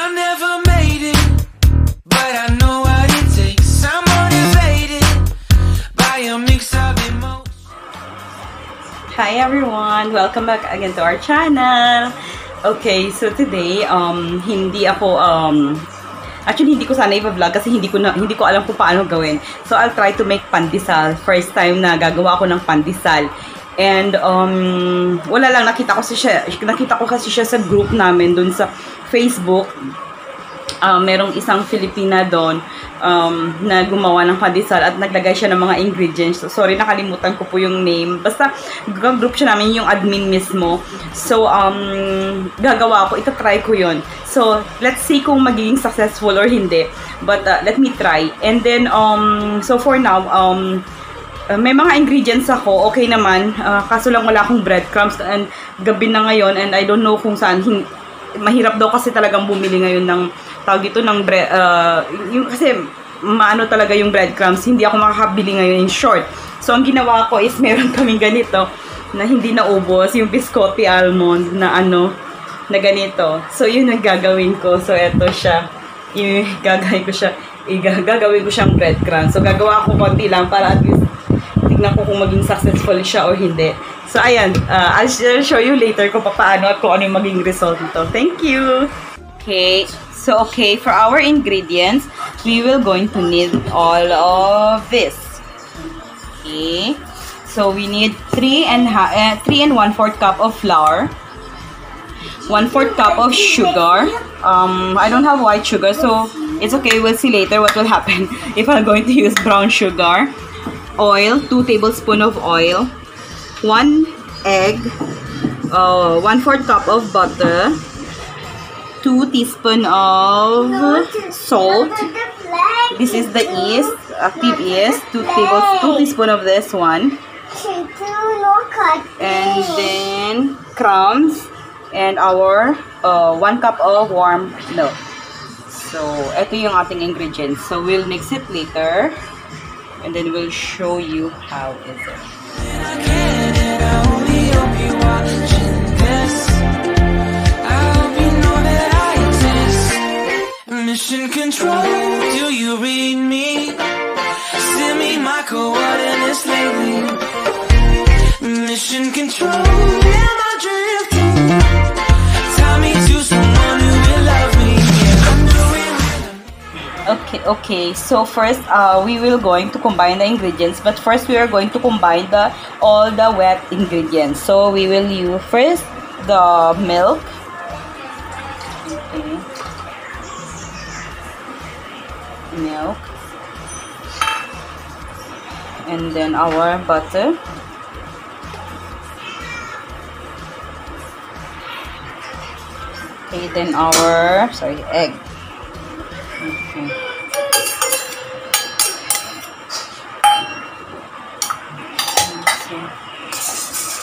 I never made it, but I know what it takes. I'm motivated by a mix of emotions. Hi everyone! Welcome back again to our channel. Okay, so today, hindi ako, actually hindi ko sana i-vlog kasi hindi ko alam kung paano gawin. So I'll try to make pandesal. First time na gagawa ako ng pandesal. And wala lang, nakita ko kasi siya sa group namin dun sa Facebook. Merong isang Filipina doon na gumawa ng pandesal at naglagay siya ng mga ingredients. So, sorry, nakalimutan ko po yung name. Basta, group siya namin yung admin mismo. So, gagawa ko. Ito-try ko yun. So, let's see kung magiging successful or hindi. But, let me try. And then, so for now, may mga ingredients ako. Okay naman. Kaso lang wala akong breadcrumbs. And gabi na ngayon. And I don't know kung saan. Mahirap daw kasi talagang bumili ngayon ng tawag dito ng bread, kasi maano talaga yung breadcrumbs, hindi ako makakabili ngayon in short. So ang ginawa ko is meron kaming ganito na hindi naubos, yung biscotti almond na na ganito. So yun ang gagawin ko. So eto siya, gagawin ko siyang breadcrumbs. So gagawa ko konti lang para at least tignan ko kung maging successful siya or hindi. So ayan, I'll show you later kung paano at kung ano yung maging result nito. Thank you! Okay, so for our ingredients, we will going to need all of this. Okay, so we need 3 and 1/4 cup of flour, 1/4 cup of sugar. I don't have white sugar, so it's okay. We'll see later what will happen if I'm going to use brown sugar. Oil, 2 tablespoons of oil, 1 egg, 1/4 cup of butter, 2 teaspoons of salt. This is the yeast, active yeast. 2 teaspoons of this one. And then crumbs and our 1 cup of warm milk. So, ito yung ating ingredients. So, we'll mix it later. And then we'll show you how is it. Mission control, do you read me? Send me my coordinates lately. Mission control, am I drifting? Tie me to someone who will love me. Yeah, I'm doing. Okay. So first, we will going to combine the ingredients. But first, we are going to combine all the wet ingredients. So we will use first the milk. Okay. Milk, and then our butter, okay, then our egg. Okay.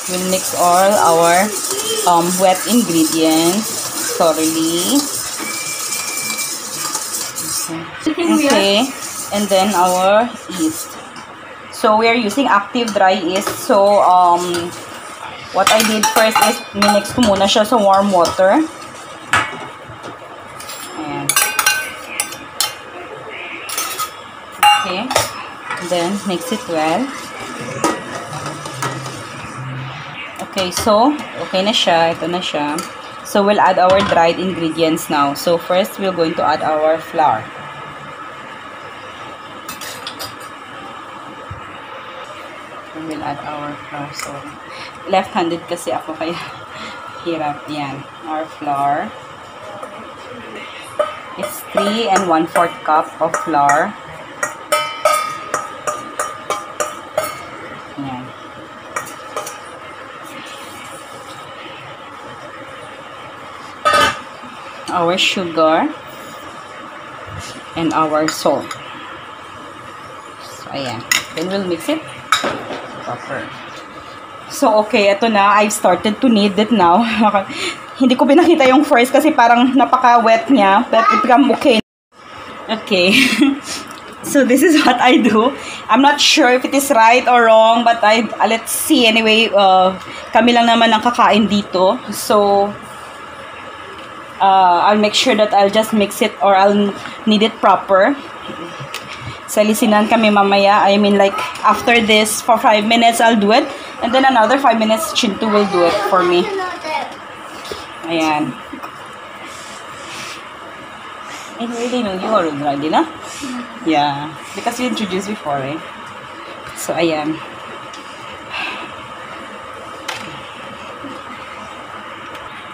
We'll mix all our wet ingredients thoroughly. Okay, and then our yeast. So we are using active dry yeast. So what I did first is minix ko muna siya sa warm water. Ayan. Okay, and then mix it well. Okay, so okay na siya. Ito na siya. So we'll add our dried ingredients now. So first we're going to add our flour. We'll add our flour. So left-handed kasi ako kaya hirap yan. Our flour. It's 3 and 1/4 cup of flour. Yan. Our sugar and our salt. So, ayan. Then we'll mix it proper. So, okay. Ito na. I've started to knead it now. Hindi ko pinakita yung first kasi parang napaka-wet niya. But it become okay. Okay. So, this is what I do. I'm not sure if it is right or wrong. But let's see. Anyway, kami lang naman ang kakain dito. So, I'll make sure that I'll just mix it or I'll knead it proper. Salisinan kami mamaya. I mean, like, after this, for 5 minutes, I'll do it. And then another 5 minutes, Chintu will do it for me. Ayan. I really know you already, na? Yeah. Because we introduced before, eh? So, ayan.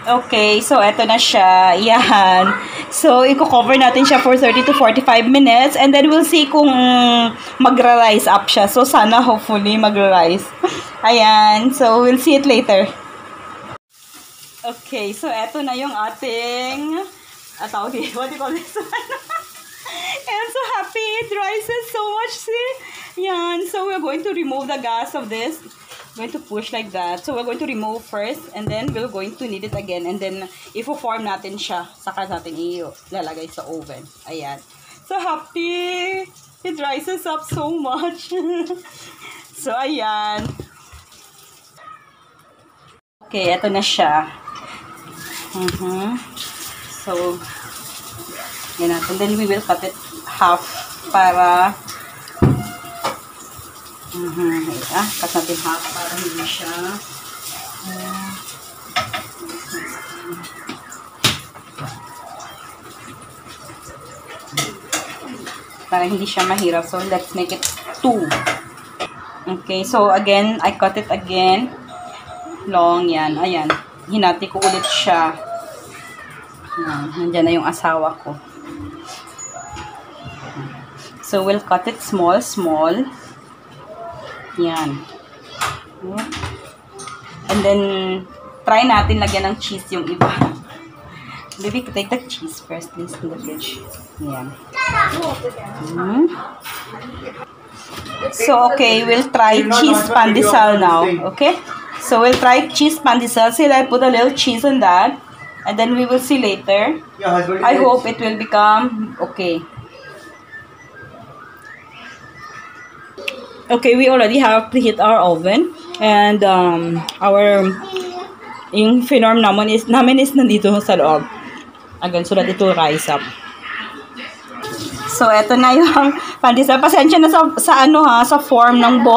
Okay, so eto na siya. Yan. So, i-cover natin siya for 30 to 45 minutes and then we'll see kung magra-rise up siya. So, sana hopefully magra-rise. Ayan. So, we'll see it later. Okay, so eto na yung ating what do you call this one? I'm so happy. It rises so much, see? Yan. So, we're going to remove the gas of this. Going to push like that. So, we're going to remove first and then we're going to knead it again and then i-form natin siya. Saka natin ilalagay sa oven. Ayan. So, happy! It rises up so much. So, ayan. Okay, eto na siya. So, yan natin. Then, we will cut it half para cut natin half para hindi siya mahirap. So, let's make it 2. Okay, so again, I cut it again. Long yan. Ayan. Hinati ko ulit siya. Nandiyan na yung asawa ko. So, we'll cut it small. Yan. And then, try natin lagyan ng cheese yung iba. Baby, take the cheese first, please, in the fridge. Yan. So, okay, we'll try cheese pandesal now. Okay? So, we'll try cheese pandesal. See, I put a little cheese on that. And then, we will see later. I hope it will become okay. Okay, we already have preheat our oven and yung finorm namin is nandito sa loob. Again, so that it will rise up. So, eto na yung pandesal. Pasensya na sa form ng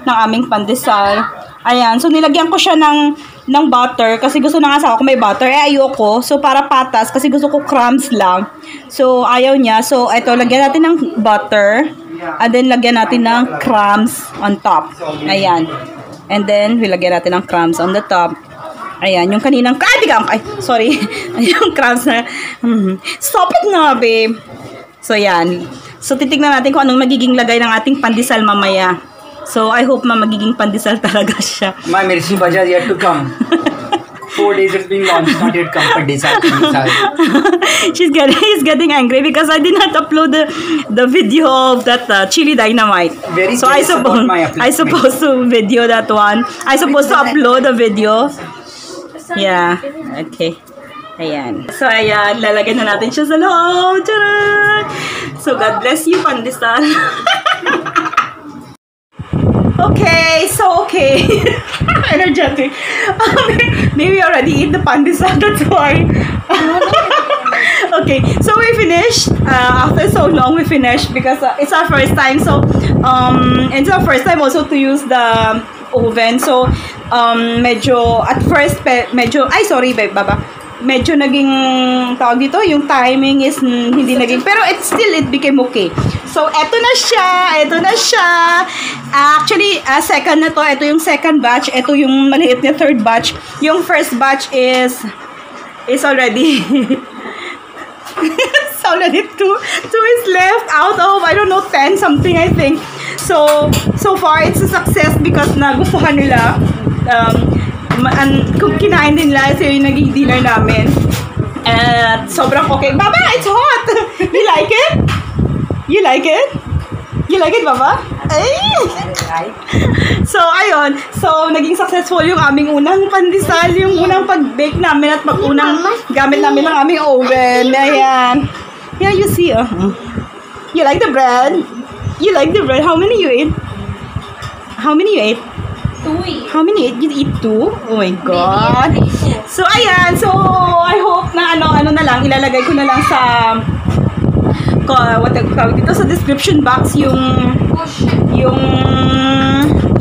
aming pandesal. Ayan, so nilagyan ko siya ng butter kasi gusto ng asawa ko may butter. Ayoko. So, para patas kasi gusto ko crumbs lang. So, ayaw niya. So, eto, lagyan natin ng butter. And then, lagyan natin ng crumbs on top. Ayan. And then, lagyan natin ng crumbs on the top. Ayan. Yung kaninang... sorry. Yung crumbs na... Stop it na, babe. So, yan. So, titignan natin kung anong magiging lagay ng ating pandesal mamaya. So, I hope magiging pandesal talaga siya. My Mirchi Baja yet to come. 4 days it's being launched, not yet come pandesal. He's getting angry because I did not upload the video of that chili dynamite. Very so I supposed to video that one. I supposed to upload the video. Yeah. Okay. Ayan. So, ayan. Lalagyan na natin siya sa loob. Tcharan! So, God bless you, pandesal. Okay, so okay. Energetic. Maybe already eat the pandesal, that's why. Okay, so we finished. After so long, we finished because it's our first time. So, it's our first time also to use the oven. So, sorry, babe, baba. Medyo naging tawag dito, yung timing is hindi naging, pero it became okay. So, eto na siya. Actually, second na to. Ito yung second batch. Ito yung maliit na third batch. Yung first batch is already it's already two is left out of, I don't know, 10 something, I think. So far, it's a success because nagustuhan nila. Kung kinain din nila, so yung naging dinner namin. At sobrang okay. Baba, it's hot! You like it? You like it? You like it, Baba? Ay! So, ayun. So, naging successful yung aming unang pandesal, yung unang pag-bake namin at unang gamit namin ng aming oven. Ayan. Yeah, you see, You like the bread? You like the bread? How many you ate? How many you ate? two eh. How many? You eat two? Oh my God. Maybe at least. So, ayan. So, I hope na ano na lang, ilalagay ko na lang sa what tawag dito sa description box yung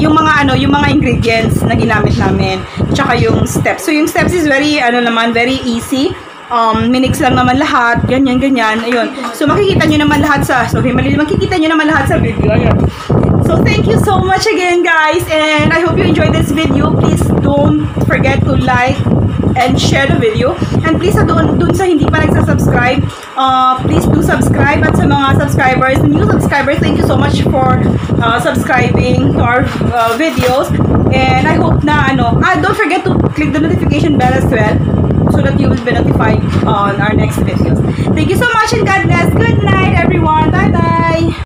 mga ingredients na ginamit namin, tsaka yung steps. So yung steps is very very easy. Minix lang naman lahat, ganyan. Ayun. So makikita nyo naman lahat makikita nyo naman lahat sa video. Ayun. So thank you so much again, guys, and I hope you enjoyed this video. Please don't forget to like and share the video, and please dun sa hindi pa nagsasubscribe, please do subscribe. At sa mga subscribers, new subscribers, thank you so much for subscribing to our videos, and I hope na don't forget to click the notification bell as well, so that you will be notified on our next videos. Thank you so much, and God bless. Good night, everyone. Bye bye.